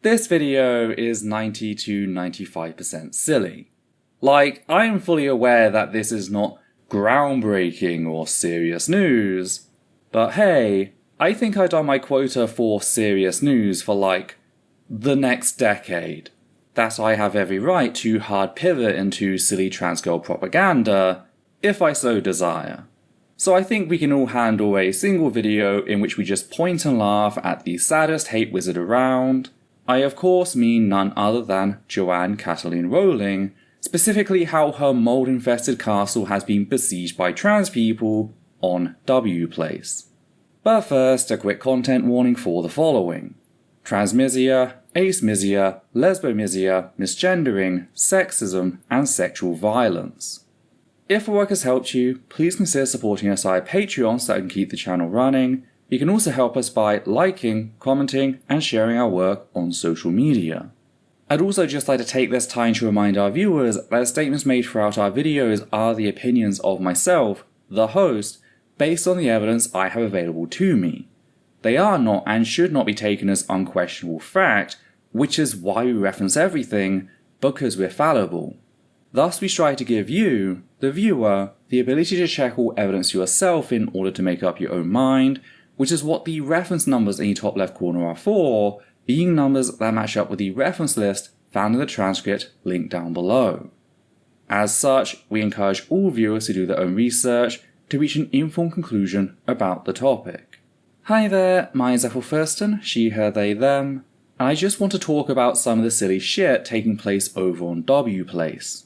This video is 90 to 95% silly. Like, I am fully aware that this is not groundbreaking or serious news, but hey, I think I've done my quota for serious news for like, the next decade. That I have every right to hard pivot into silly trans girl propaganda, if I so desire. So I think we can all handle a single video in which we just point and laugh at the saddest hate wizard around. I of course mean none other than Joanne Kathleen Rowling, specifically how her mold-infested castle has been besieged by trans people on WPlace. But first, a quick content warning for the following: transmisia, asmisia, lesbomisia, misgendering, sexism, and sexual violence. If the work has helped you, please consider supporting us via Patreon so that I can keep the channel running. You can also help us by liking, commenting, and sharing our work on social media. I'd also just like to take this time to remind our viewers that the statements made throughout our videos are the opinions of myself, the host, based on the evidence I have available to me. They are not and should not be taken as unquestionable fact, which is why we reference everything, because we're fallible. Thus we strive to give you, the viewer, the ability to check all evidence yourself in order to make up your own mind, which is what the reference numbers in the top left corner are for, being numbers that match up with the reference list found in the transcript linked down below. As such, we encourage all viewers to do their own research to reach an informed conclusion about the topic. Hi there, my name is Ethel Thurston, she, her, they, them, and I just want to talk about some of the silly shit taking place over on WPlace.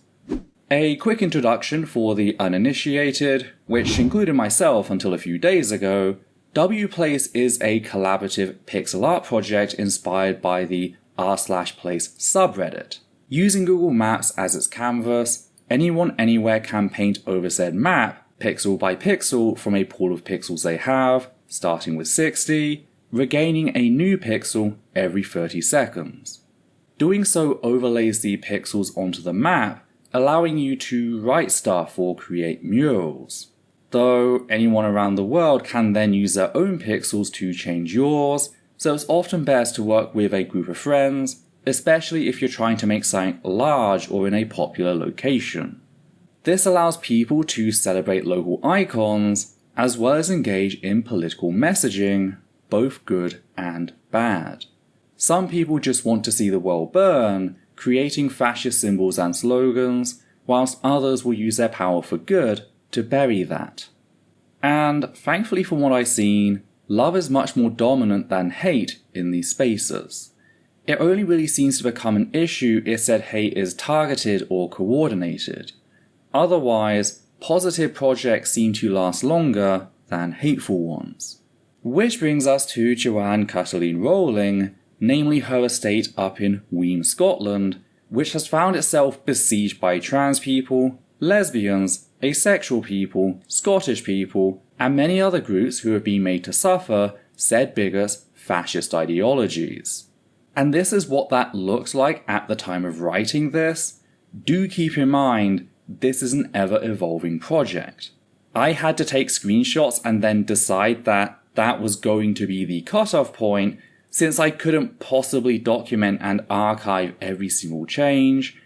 A quick introduction for the uninitiated, which included myself until a few days ago. WPlace is a collaborative pixel art project inspired by the r/place subreddit. Using Google Maps as its canvas, anyone anywhere can paint over said map, pixel by pixel, from a pool of pixels they have, starting with 60, regaining a new pixel every 30 seconds. Doing so overlays the pixels onto the map, allowing you to write stuff or create murals. Though anyone around the world can then use their own pixels to change yours, so it's often best to work with a group of friends, especially if you're trying to make something large or in a popular location. This allows people to celebrate local icons, as well as engage in political messaging, both good and bad. Some people just want to see the world burn, creating fascist symbols and slogans, whilst others will use their power for good to bury that. And thankfully from what I've seen, love is much more dominant than hate in these spaces. It only really seems to become an issue if said hate is targeted or coordinated. Otherwise, positive projects seem to last longer than hateful ones. Which brings us to Joanne Kathleen Rowling, namely her estate up in Weem, Scotland, which has found itself besieged by trans people, lesbians, asexual people, Scottish people, and many other groups who have been made to suffer said bigots' fascist ideologies. And this is what that looks like at the time of writing this. Do keep in mind, this is an ever-evolving project. I had to take screenshots and then decide that that was going to be the cutoff point, since I couldn't possibly document and archive every single change,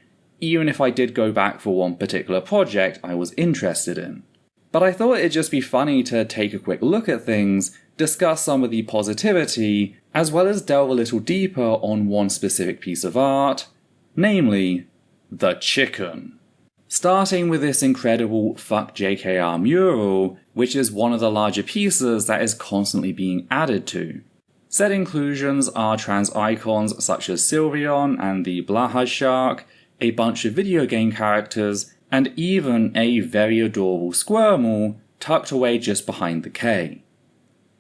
even if I did go back for one particular project I was interested in. But I thought it'd just be funny to take a quick look at things, discuss some of the positivity, as well as delve a little deeper on one specific piece of art, namely, the chicken. Starting with this incredible Fuck JKR mural, which is one of the larger pieces that is constantly being added to. Said inclusions are trans icons such as Sylveon and the Blahaj shark, a bunch of video game characters, and even a very adorable Squirtle tucked away just behind the K.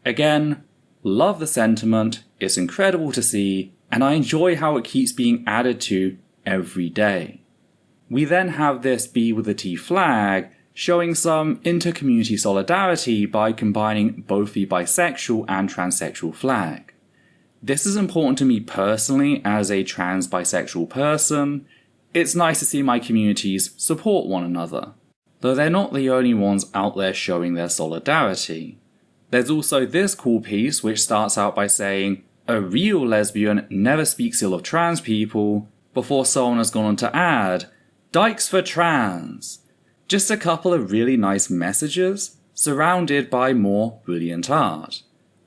Again, love the sentiment, it's incredible to see, and I enjoy how it keeps being added to every day. We then have this B with a T flag, showing some inter-community solidarity by combining both the bisexual and transsexual flag. This is important to me personally as a trans bisexual person. It's nice to see my communities support one another, though they're not the only ones out there showing their solidarity. There's also this cool piece which starts out by saying, a real lesbian never speaks ill of trans people, before someone has gone on to add, "Dykes for trans." Just a couple of really nice messages, surrounded by more brilliant art.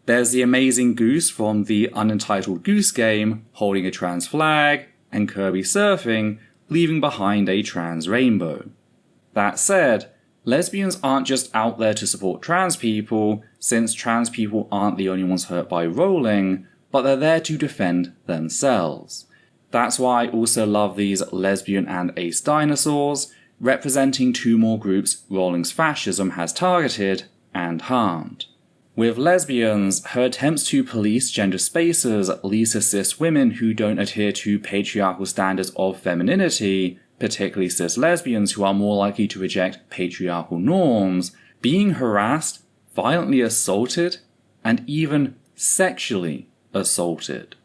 There's the amazing Goose from the Unentitled Goose Game holding a trans flag, and Kirby surfing, leaving behind a trans rainbow. That said, lesbians aren't just out there to support trans people, since trans people aren't the only ones hurt by Rowling, but they're there to defend themselves. That's why I also love these lesbian and ace dinosaurs, representing two more groups Rowling's fascism has targeted and harmed. With lesbians, her attempts to police gender spaces lead to cis women who don't adhere to patriarchal standards of femininity, particularly cis lesbians who are more likely to reject patriarchal norms, being harassed, violently assaulted, and even sexually assaulted.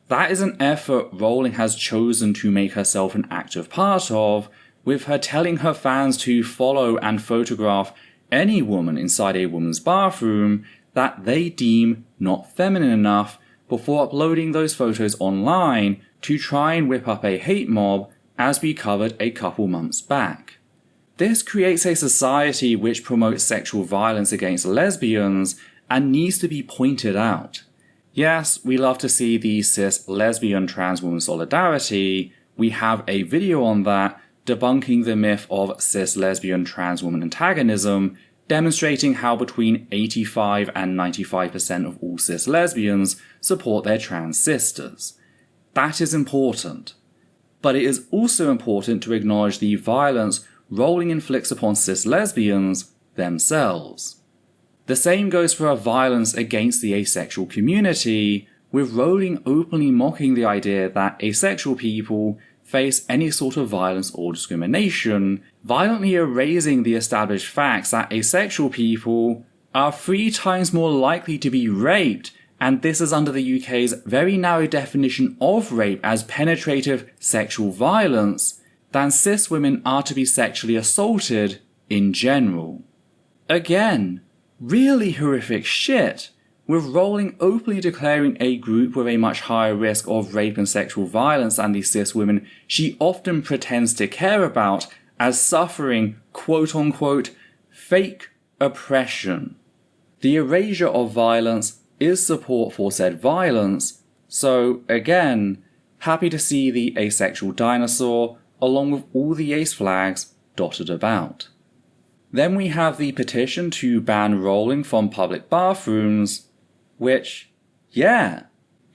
That is an effort Rowling has chosen to make herself an active part of, with her telling her fans to follow and photograph any woman inside a woman's bathroom that they deem not feminine enough before uploading those photos online to try and whip up a hate mob, as we covered a couple months back. This creates a society which promotes sexual violence against lesbians and needs to be pointed out. Yes, we love to see the cis lesbian trans woman solidarity. We have a video on that, debunking the myth of cis lesbian trans woman antagonism, demonstrating how between 85 and 95% of all cis lesbians support their trans sisters. That is important. But it is also important to acknowledge the violence Rowling inflicts upon cis lesbians themselves. The same goes for her violence against the asexual community, with Rowling openly mocking the idea that asexual people face any sort of violence or discrimination, violently erasing the established facts that asexual people are 3 times more likely to be raped, and this is under the UK's very narrow definition of rape as penetrative sexual violence, than cis women are to be sexually assaulted in general. Again, really horrific shit, with Rowling openly declaring a group with a much higher risk of rape and sexual violence than the cis women she often pretends to care about as suffering quote-unquote fake oppression. The erasure of violence is support for said violence, so again, happy to see the asexual dinosaur along with all the ace flags dotted about. Then we have the petition to ban Rowling from public bathrooms, which, yeah,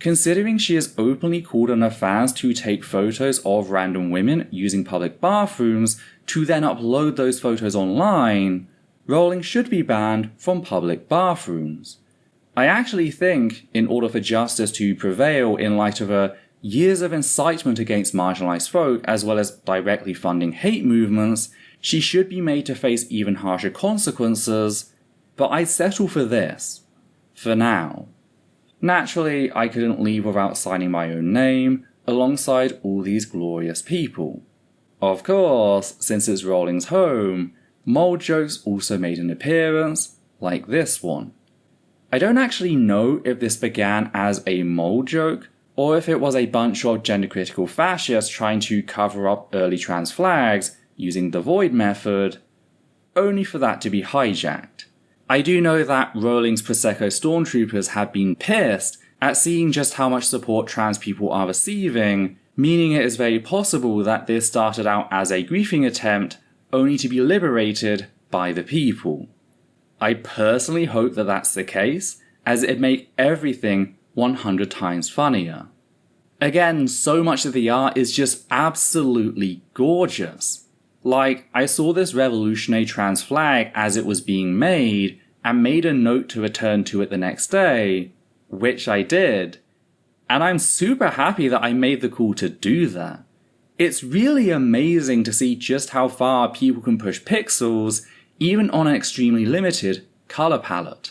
considering she has openly called on her fans to take photos of random women using public bathrooms to then upload those photos online, Rowling should be banned from public bathrooms. I actually think, in order for justice to prevail in light of her years of incitement against marginalized folk as well as directly funding hate movements, she should be made to face even harsher consequences, but I'd settle for this. For now. Naturally, I couldn't leave without signing my own name, alongside all these glorious people. Of course, since it's Rowling's home, mold jokes also made an appearance, like this one. I don't actually know if this began as a mold joke, or if it was a bunch of gender-critical fascists trying to cover up early trans flags using the void method, only for that to be hijacked. I do know that Rowling's Prosecco stormtroopers have been pissed at seeing just how much support trans people are receiving, meaning it is very possible that this started out as a griefing attempt, only to be liberated by the people. I personally hope that that's the case, as it'd make everything 100 times funnier. Again, so much of the art is just absolutely gorgeous. Like, I saw this revolutionary trans flag as it was being made, and made a note to return to it the next day, which I did. And I'm super happy that I made the call to do that. It's really amazing to see just how far people can push pixels, even on an extremely limited color palette.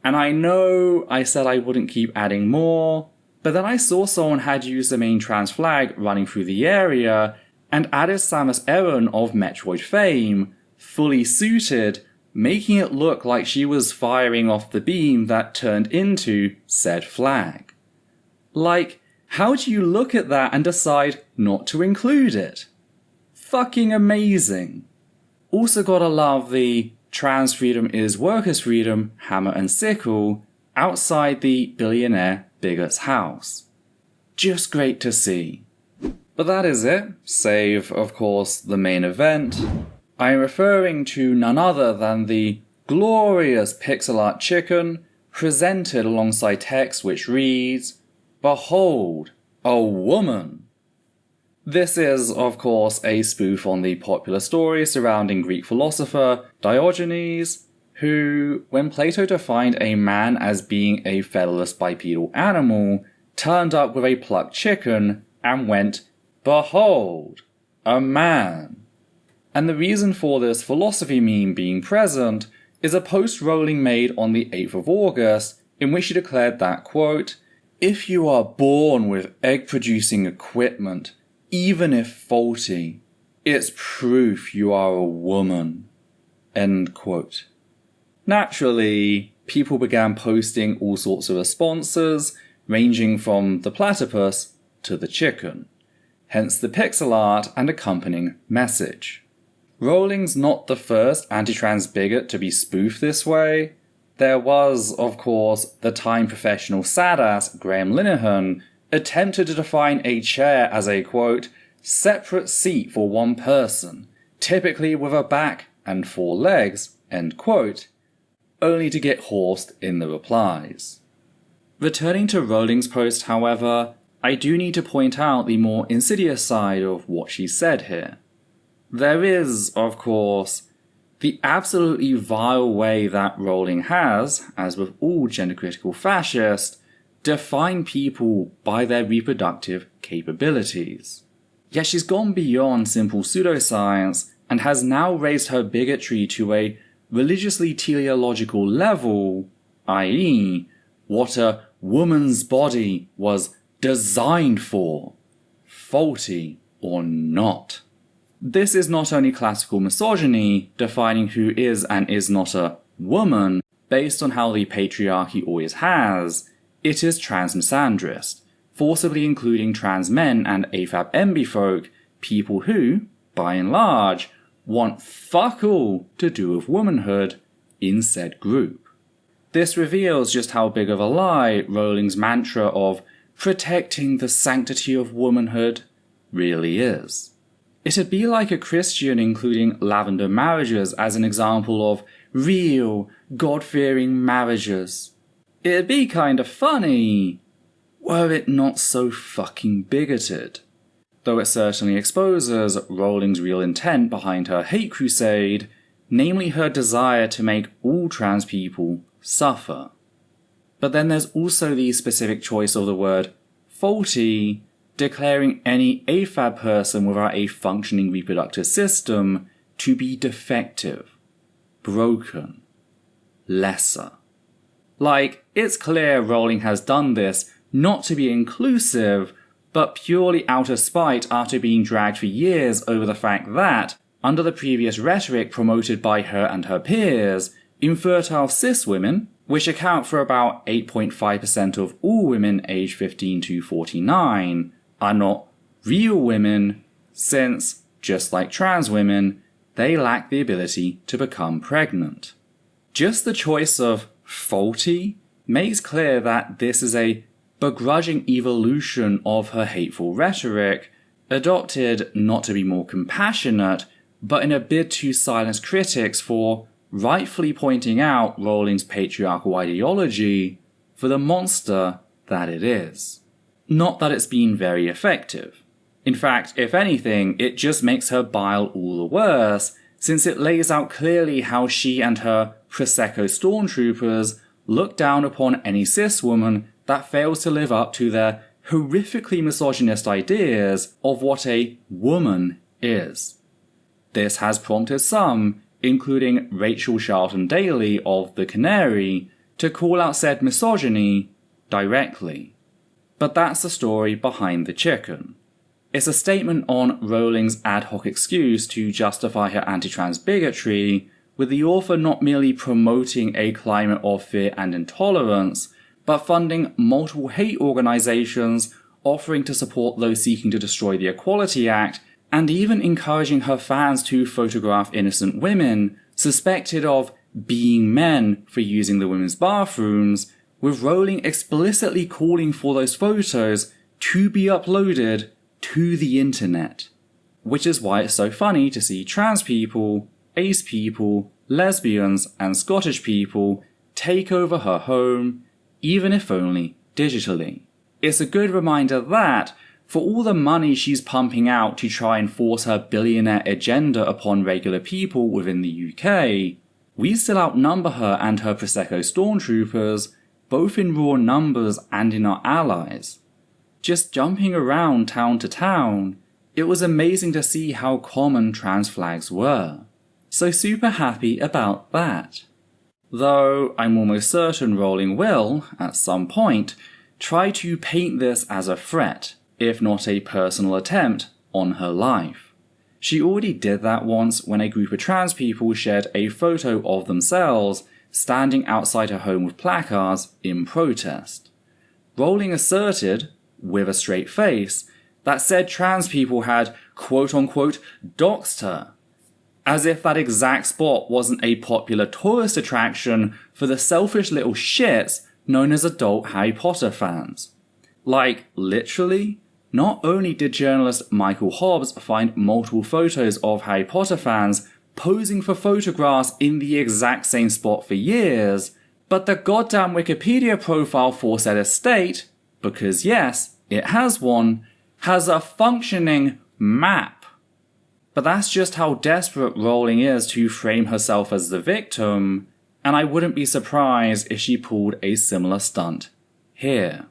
And I know I said I wouldn't keep adding more, but then I saw someone had used the main trans flag running through the area and added Samus Aran of Metroid fame, fully suited, making it look like she was firing off the beam that turned into said flag. Like, how do you look at that and decide not to include it? Fucking amazing. Also gotta love the trans freedom is workers' freedom, hammer and sickle, outside the billionaire bigot's house. Just great to see. But that is it, save, of course, the main event. I am referring to none other than the glorious pixel art chicken presented alongside text which reads, "Behold, a woman." This is, of course, a spoof on the popular story surrounding Greek philosopher Diogenes, who, when Plato defined a man as being a featherless bipedal animal, turned up with a plucked chicken and went, "Behold, a man." And the reason for this philosophy meme being present is a post Rowling made on the 8th of August, in which she declared that, quote, "If you are born with egg-producing equipment, even if faulty, it's proof you are a woman." End quote. Naturally, people began posting all sorts of responses, ranging from the platypus to the chicken, hence the pixel art and accompanying message. Rowling's not the first anti-trans bigot to be spoofed this way. There was, of course, the Time professional sad-ass Graham Linehan attempted to define a chair as a, quote, "separate seat for one person, typically with a back and 4 legs," end quote, only to get horsed in the replies. Returning to Rowling's post, however, I do need to point out the more insidious side of what she said here. There is, of course, the absolutely vile way that Rowling has, as with all gender-critical fascists, defined people by their reproductive capabilities. Yet she's gone beyond simple pseudoscience and has now raised her bigotry to a religiously teleological level, i.e., what a woman's body was designed for, faulty or not. This is not only classical misogyny, defining who is and is not a woman based on how the patriarchy always has, it is transmisandrist, forcibly including trans men and AFAB MB folk, people who, by and large, want fuck all to do with womanhood in said group. This reveals just how big of a lie Rowling's mantra of protecting the sanctity of womanhood really is. It'd be like a Christian including lavender marriages as an example of real, God-fearing marriages. It'd be kinda funny, were it not so fucking bigoted. Though it certainly exposes Rowling's real intent behind her hate crusade, namely her desire to make all trans people suffer. But then there's also the specific choice of the word faulty, declaring any AFAB person without a functioning reproductive system to be defective, broken, lesser. Like, it's clear Rowling has done this not to be inclusive, but purely out of spite after being dragged for years over the fact that, under the previous rhetoric promoted by her and her peers, infertile cis women, which account for about 8.5% of all women aged 15 to 49, are not real women, since, just like trans women, they lack the ability to become pregnant. Just the choice of faulty makes clear that this is a begrudging evolution of her hateful rhetoric, adopted not to be more compassionate, but in a bid to silence critics for rightfully pointing out Rowling's patriarchal ideology for the monster that it is. Not that it's been very effective. In fact, if anything, it just makes her bile all the worse, since it lays out clearly how she and her Prosecco stormtroopers look down upon any cis woman that fails to live up to their horrifically misogynist ideas of what a woman is. This has prompted some, including Rachel Charlton Daly of The Canary, to call out said misogyny directly. But that's the story behind the chicken. It's a statement on Rowling's ad hoc excuse to justify her anti-trans bigotry, with the author not merely promoting a climate of fear and intolerance, but funding multiple hate organizations, offering to support those seeking to destroy the Equality Act, and even encouraging her fans to photograph innocent women suspected of being men for using the women's bathrooms, with Rowling explicitly calling for those photos to be uploaded to the internet. Which is why it's so funny to see trans people, ace people, lesbians, and Scottish people take over her home, even if only digitally. It's a good reminder that, for all the money she's pumping out to try and force her billionaire agenda upon regular people within the UK, we still outnumber her and her Prosecco stormtroopers, both in raw numbers and in our allies. Just jumping around town to town, it was amazing to see how common trans flags were. So super happy about that. Though I'm almost certain Rowling will, at some point, try to paint this as a threat, if not a personal attempt, on her life. She already did that once when a group of trans people shared a photo of themselves standing outside her home with placards in protest. Rowling asserted, with a straight face, that said trans people had quote-unquote doxed her, as if that exact spot wasn't a popular tourist attraction for the selfish little shits known as adult Harry Potter fans. Like, literally, not only did journalist Michael Hobbs find multiple photos of Harry Potter fans posing for photographs in the exact same spot for years, but the goddamn Wikipedia profile for said estate, because yes, it has one, has a functioning map. But that's just how desperate Rowling is to frame herself as the victim, and I wouldn't be surprised if she pulled a similar stunt here.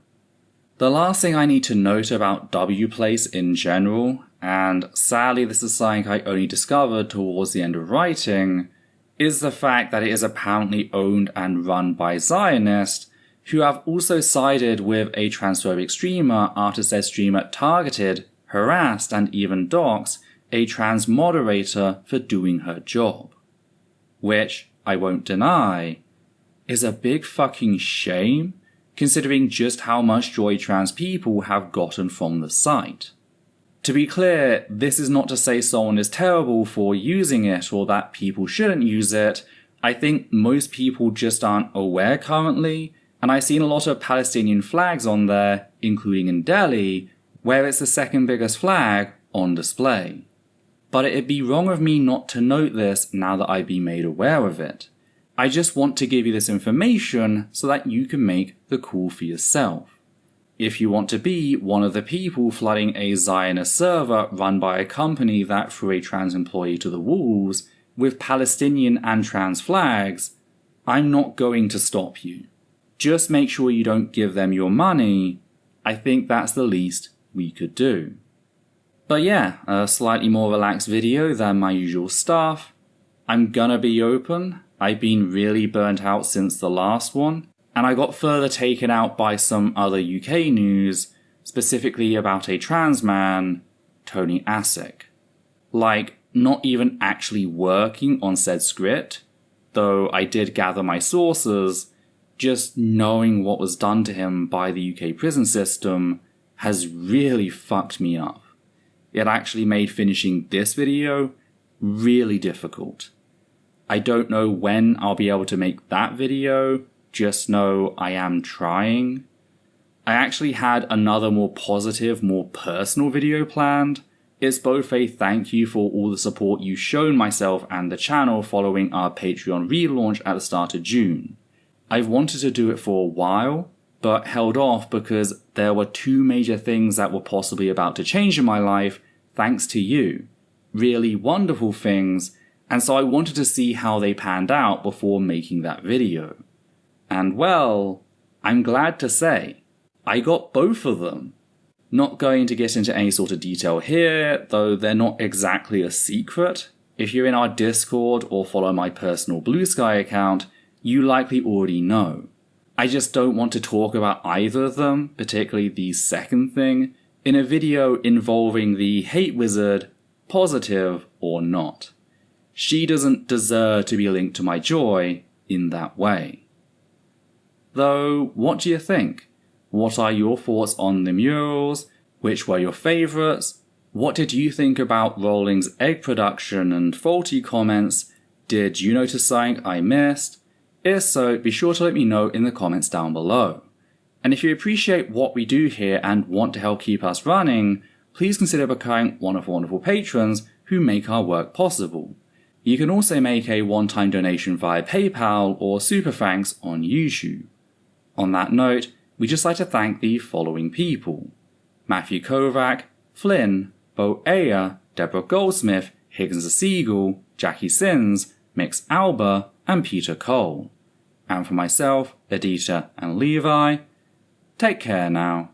The last thing I need to note about WPlace in general, and sadly this is something I only discovered towards the end of writing, is the fact that it is apparently owned and run by Zionists, who have also sided with a transphobic streamer after said streamer targeted, harassed, and even doxed a trans moderator for doing her job. Which, I won't deny, is a big fucking shame, considering just how much joy trans people have gotten from the site. To be clear, this is not to say someone is terrible for using it or that people shouldn't use it. I think most people just aren't aware currently, and I've seen a lot of Palestinian flags on there, including in Delhi, where it's the second biggest flag on display. But it'd be wrong of me not to note this now that I've been made aware of it. I just want to give you this information so that you can make the call for yourself. If you want to be one of the people flooding a Zionist server run by a company that threw a trans employee to the wolves with Palestinian and trans flags, I'm not going to stop you. Just make sure you don't give them your money. I think that's the least we could do. But yeah, a slightly more relaxed video than my usual stuff. I'm gonna be open. I've been really burnt out since the last one, and I got further taken out by some other UK news, specifically about a trans man, Tony Asic. Like, not even actually working on said script, though I did gather my sources, just knowing what was done to him by the UK prison system has really fucked me up. It actually made finishing this video really difficult. I don't know when I'll be able to make that video, just know I am trying. I actually had another more positive, more personal video planned. It's both a thank you for all the support you've shown myself and the channel following our Patreon relaunch at the start of June. I've wanted to do it for a while, but held off because there were two major things that were possibly about to change in my life thanks to you. Really wonderful things, and so I wanted to see how they panned out before making that video. And well, I'm glad to say, I got both of them. Not going to get into any sort of detail here, though they're not exactly a secret. If you're in our Discord or follow my personal Blue Sky account, you likely already know. I just don't want to talk about either of them, particularly the second thing, in a video involving the hate wizard, positive or not. She doesn't deserve to be linked to my joy in that way. Though, what do you think? What are your thoughts on the murals? Which were your favourites? What did you think about Rowling's egg production and faulty comments? Did you notice something I missed? If so, be sure to let me know in the comments down below. And if you appreciate what we do here and want to help keep us running, please consider becoming one of the wonderful patrons who make our work possible. You can also make a one-time donation via PayPal or Super Thanks on YouTube. On that note, we'd just like to thank the following people: Matthew Kovac, Flynn, Bo Ayer, Deborah Goldsmith, Higgins the Seagull, Jackie Sins, Mix Alba, and Peter Cole. And for myself, Aditya and Levi, take care now.